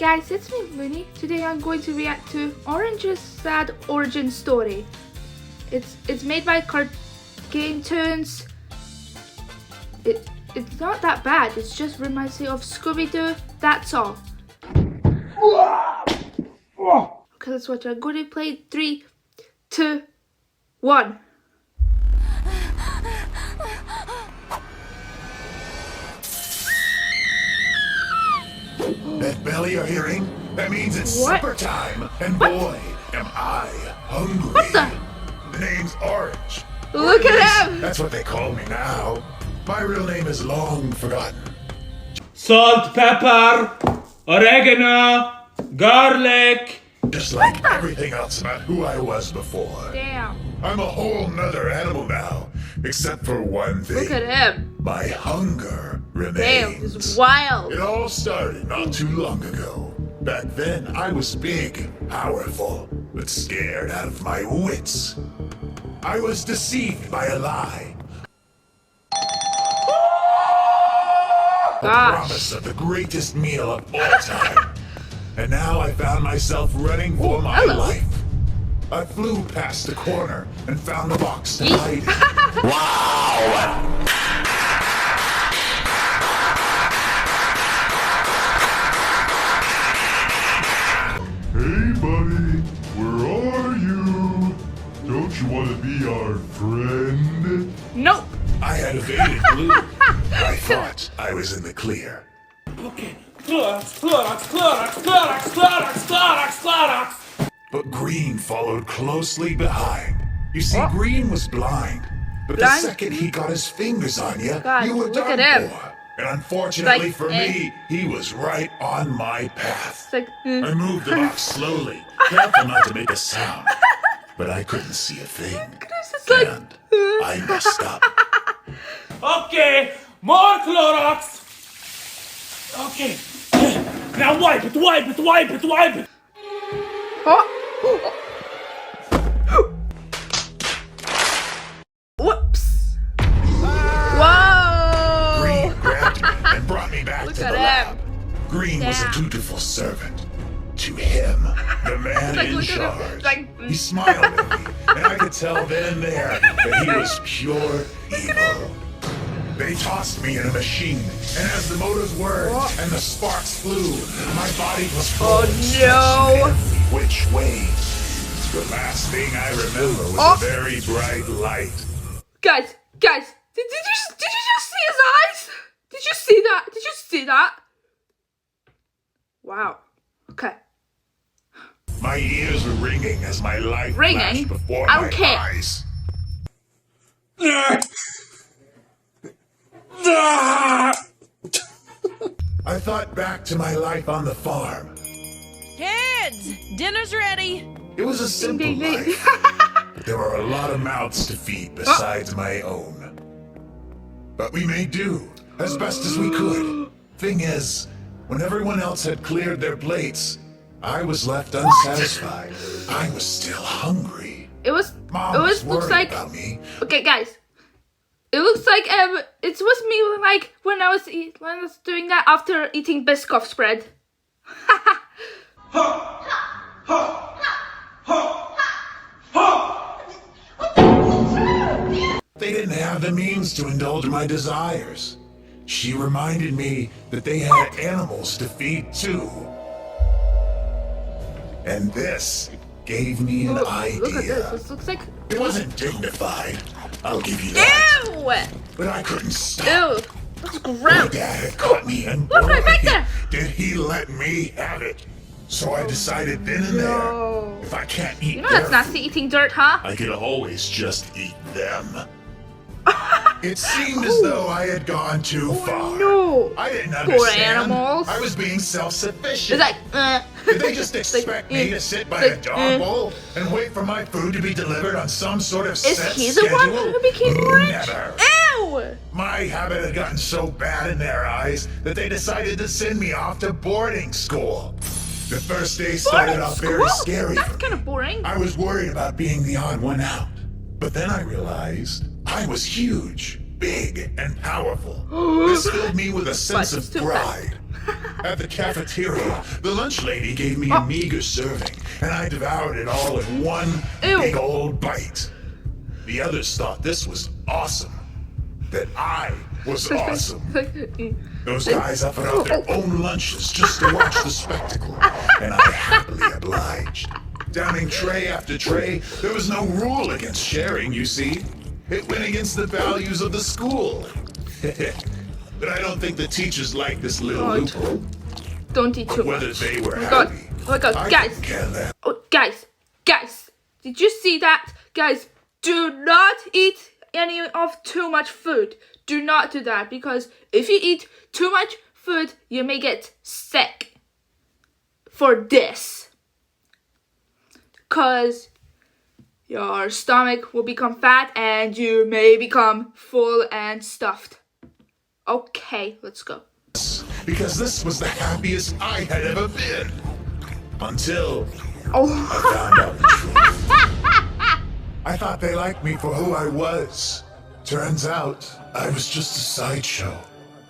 guys, it's me, Luni. Today I'm going to react to Orange's sad origin story. It's made by Game Tunes. It's not that bad. It just reminds me of Scooby-Doo. That's all. Okay, let's watch. I'm going to play 3, 2, 1. That bell you're hearing? That means it's What? supper time. And What? boy, am I hungry. What the? The name's Orange. Look Or at at least him. That's what they call me now. My real name is long forgotten. Salt, pepper, oregano, garlic. Just like everything else about who I was before. Damn. I'm a whole nother animal now. Except for one thing. Look at him. My hunger remains. Damn, this is wild. It all started not too long ago. Back then, I was big, powerful, but scared out of my wits. I was deceived by a lie. The promise of the greatest meal of all time. And now I found myself running for my hello. life. I flew past the corner and found a box to hide in. Wow! Hey, buddy, where are you? Don't you want to be our friend? Nope. I had evaded blue. I thought I was in the clear. Okay. Clorox. But green followed closely behind. You see, What? green was blind. But Blind? the second he got his fingers on you, God, you were look done at him. for. And unfortunately Like, for me, he was right on my path. It's like, I moved the box slowly, careful not to make a sound. But I couldn't see a thing. it's like, And I messed up. Okay, more Clorox. Okay. Now wipe it. oh. Whoops. Whoa. Green grabbed me and brought me back Look to at the him. lab. Green was a Damn. dutiful servant. To him, the man Like, in look at him. charge. Like, He smiled at me, and I could tell then and there that he was pure evil. They tossed me in a machine, and as the motors whirred and the sparks flew, my body was Oh, forced no. every which way. The last thing I remember was Oh. a very bright light. Guys, did you just see his eyes? Did you see that? Wow. Okay. My ears were ringing as my life Ringing? flashed before I my don't care. eyes. I thought back to my life on the farm. Kids, dinner's ready. It was a simple Ding, ding, ding. life. There were a lot of mouths to feed besides my own. But we made do, as best as we could. Thing is, when everyone else had cleared their plates, I was left unsatisfied. I was still hungry. It Mom was looks worried like, about me. okay, guys. It looks like it was me like when I was doing that after eating Biscoff spread. They didn't have the means to indulge my desires. She reminded me that they had animals to feed too. And this gave me an idea. Look at this. This looks like, It wasn't dignified, I'll give you that. ew, But I couldn't stop. ew. That's My gross. dad had caught me, and Look right boy, back there. did he let me have it. So I decided then and No. there, if I can't eat You know that's their nasty eating dirt, huh? I could always just eat them. It seemed as though I had gone too far. no. I didn't Poor understand. animals. I was being self-sufficient. It's like, Did they just expect me to sit by a dog bowl and wait for my food to be delivered on some sort of set Is he the schedule? one who became rich? Never. Ew. My habit had gotten so bad in their eyes that they decided to send me off to boarding school. The first day started off very School? scary That's for me. kind of boring. I was worried about being the odd one out. But then I realized I was huge. big and powerful. This filled me with a sense But it's of too pride. At the cafeteria, the lunch lady gave me a meager serving, and I devoured it all in one Ew. big old bite. The others thought this was awesome. That I was awesome. Those guys offered out their own lunches just to watch the spectacle, and I happily obliged. Downing tray after tray, there was no rule against sharing, you see. It went against the values of the school. But I don't think the teachers liked this little loophole. Don't eat too much. Whether they were God. happy, Oh my God, I guys. couldn't care less. Oh, guys, did you see that? Guys, do not eat any of too much food. Do not do that, because if you eat too much food, you may get sick for this. Because your stomach will become fat and you may become full and stuffed. Okay, let's go. Because this was the happiest I had ever been. Until Oh, I found out the truth. I thought they liked me for who I was. Turns out, I was just a sideshow.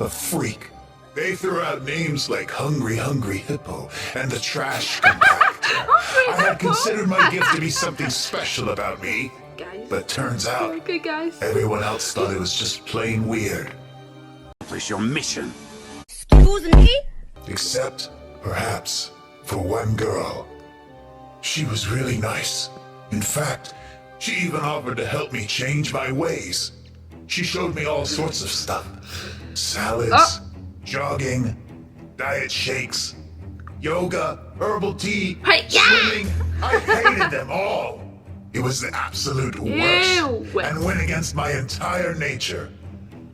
A freak. They threw out names like Hungry Hungry Hippo and the Trash Compact. I had considered my gift to be something special about me. guys. But turns out, Okay, guys. everyone else thought it was just plain weird. Accomplish your mission. Excuse me? Except, perhaps, for one girl. She was really nice. In fact, she even offered to help me change my ways. She showed me all sorts of stuff. Salads, jogging, diet shakes, yoga, herbal tea, Hey, yeah! swimming. I hated them all. It was the absolute worst Ew. and went against my entire nature.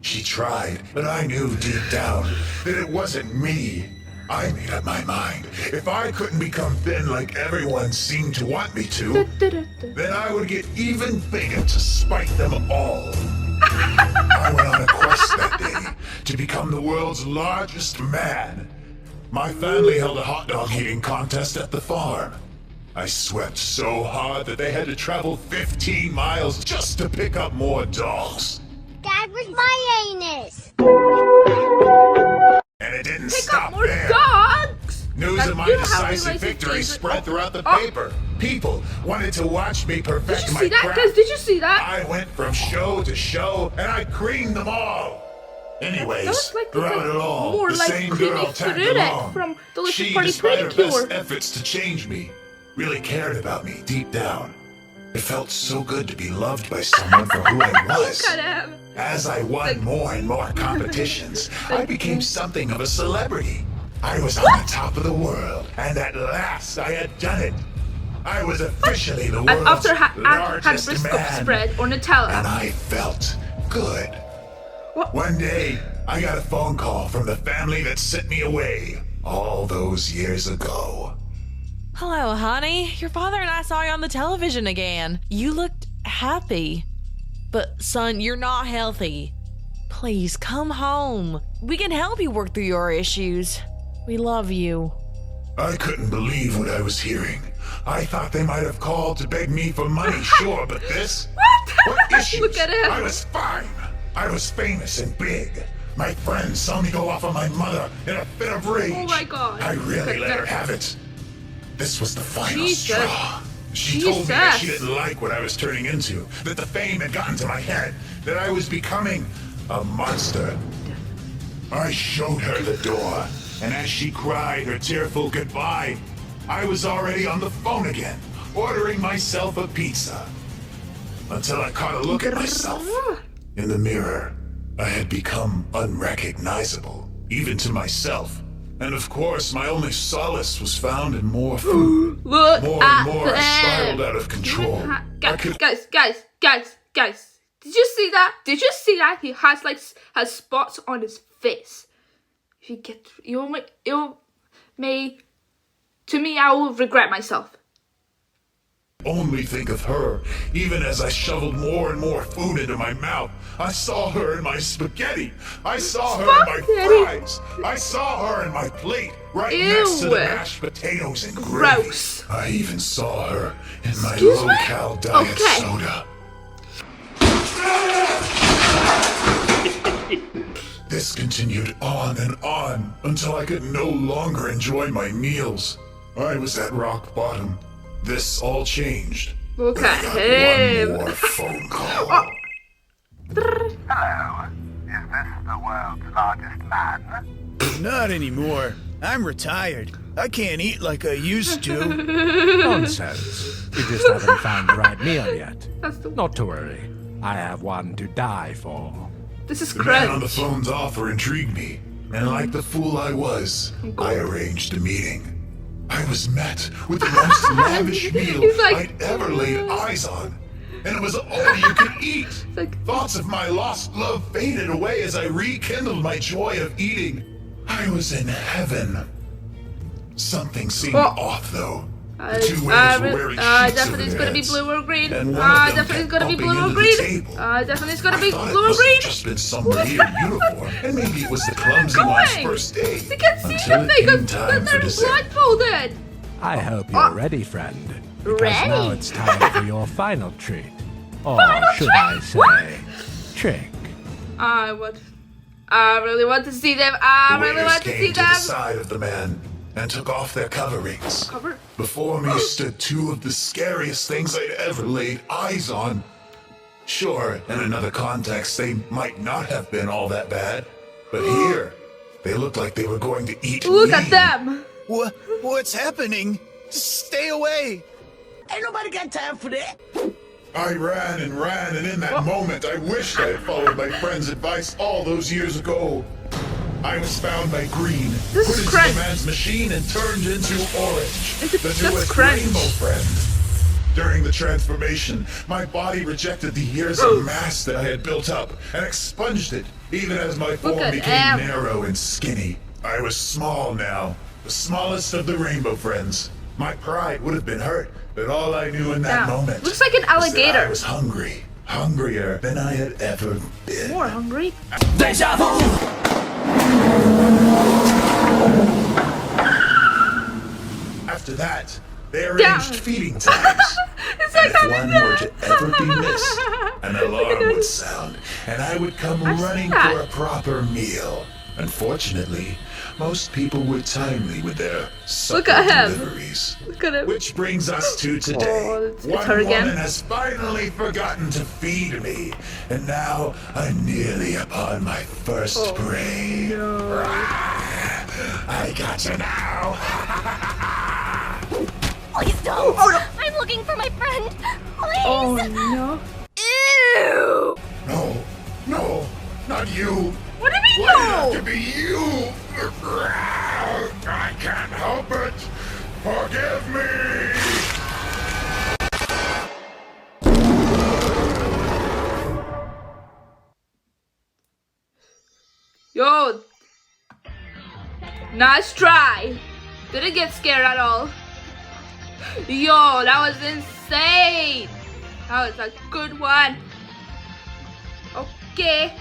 She tried, but I knew deep down that it wasn't me. I made up my mind. If I couldn't become thin like everyone seemed to want me to, then I would get even bigger to spite them all. I went on a quest that day to become the world's largest man. My family held a hot dog eating contest at the farm. I sweat so hard that they had to travel 15 miles just to pick up more dogs. That was my anus. And it didn't Pick stop up more there. dogs. News That of my you have decisive realized victory it's spread throughout the Oh. paper. People wanted to watch me Did perfect you my see that, craft. guys? Did you see that? I went from show to show, and I creamed them all. Anyways, That was like- throughout like it all, more the like same creamy girl tagged fruit along. from Delicious She, Party despite her Pretty best Cure. efforts to change me, really cared about me deep down. It felt so good to be loved by someone for who I was. Look at him. As I won more and more competitions, I became something of a celebrity. I was on the top of the world, and at last I had done it. I was officially the And world's after had largest Briscoe man, spread or Nutella. and I felt good. What? One day, I got a phone call from the family that sent me away all those years ago. Hello, honey. Your father and I saw you on the television again. You looked happy. But, son, you're not healthy. Please, come home. We can help you work through your issues. We love you. I couldn't believe what I was hearing. I thought they might have called to beg me for money, sure, but this? What issues? Look at him. I was fine. I was famous and big. My friends saw me go off on my mother in a fit of rage. Oh my God. I really let her have it. This was the final Jesus. straw. She told me that she Jesus. didn't like what I was turning into, that the fame had gotten to my head, that I was becoming a monster. I showed her the door, and as she cried her tearful goodbye, I was already on the phone again, ordering myself a pizza. Until I caught a look at myself. In the mirror, I had become unrecognizable, even to myself. And of course, my only solace was found in more food. Look More at and more, I them. spiraled out of control. I Guys, could guys. Did you see that? Did you see that? He has spots on his face. If you may, to me, I will regret myself. only think of her. Even as I shoveled more and more food into my mouth, I saw her in my spaghetti. I saw her in my Spaghetti? fries. I saw her in my plate, right Ew. next to the mashed potatoes and gravy. Gross. I even saw her in my Excuse me? low-cal diet Okay. soda. This continued on and on until I could no longer enjoy my meals. I was at rock bottom. This all changed. Look when I at got him. one more phone call. Hello. Is this the world's largest man? Not anymore. I'm retired. I can't eat like I used to. Nonsense. You just haven't found the right meal yet. That's the Not to worry. I have one to die for. This is The man on the cringe. phone's offer intrigued me, and like the fool I was, I arranged a meeting. I was met with the most lavish meal He's like- I'd ever laid eyes on, and it was all you could eat. like- Thoughts of my lost love faded away as I rekindled my joy of eating. I was in heaven. Something seemed off, though. The two waiters were wearing sheets definitely over it's their gonna be heads, blue or green. and one of them Definitely it's kept gonna be bumping blue or into the green. table. Definitely it's gonna I be thought blue it or must green. have just been somebody in uniform, and maybe it was the clumsy What's one's going? first day. You can see until them it came because time for they're dessert. blindfolded. I hope you're ready, friend. Because Ready? now it's time for your final treat. Or Final should treat? I say, What? trick. I really want to see them. The I really waiters want to see came to the them. side of the man and took off their coverings. Cover. Before me stood two of the scariest things I'd ever laid eyes on. Sure, in another context, they might not have been all that bad, but here, they looked like they were going to eat Look me. at them. What's happening? Stay away. Ain't nobody got time for that. I ran, and in that moment, I wished I had followed my friend's advice all those years ago. I was found by green, This put is into cringe. the man's machine, and turned into orange, the That's newest cringe. rainbow friend. During the transformation, my body rejected the years of mass that I had built up and expunged it, even as my form at became him. narrow and skinny. I was small now, the smallest of the rainbow friends. My pride would have been hurt, but all I knew in that Yeah. moment Looks like an was that alligator. I was hungry, hungrier than I had ever been. More hungry. Deja vu! After that, they arranged Yeah. feeding times. It's And like if having one were that. to ever be missed, an alarm would sound, and I would come I've running seen that. for a proper meal. Unfortunately, most people were timely with their supper at him. deliveries. Look at him. Which brings us to today. Oh, it's One her again. woman has finally forgotten to feed me, and now I'm nearly upon my first prey. I got you now. Please don't. Oh, no. I'm looking for my friend. Please. Oh no. Ew. No, not you. What do you mean Why did it have no? to be you? I can't help it. Forgive me. Yo. Nice try. Didn't get scared at all. Yo, that was insane. That was a good one. Okay.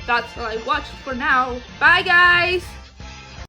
That's all I watched for now. Bye, guys.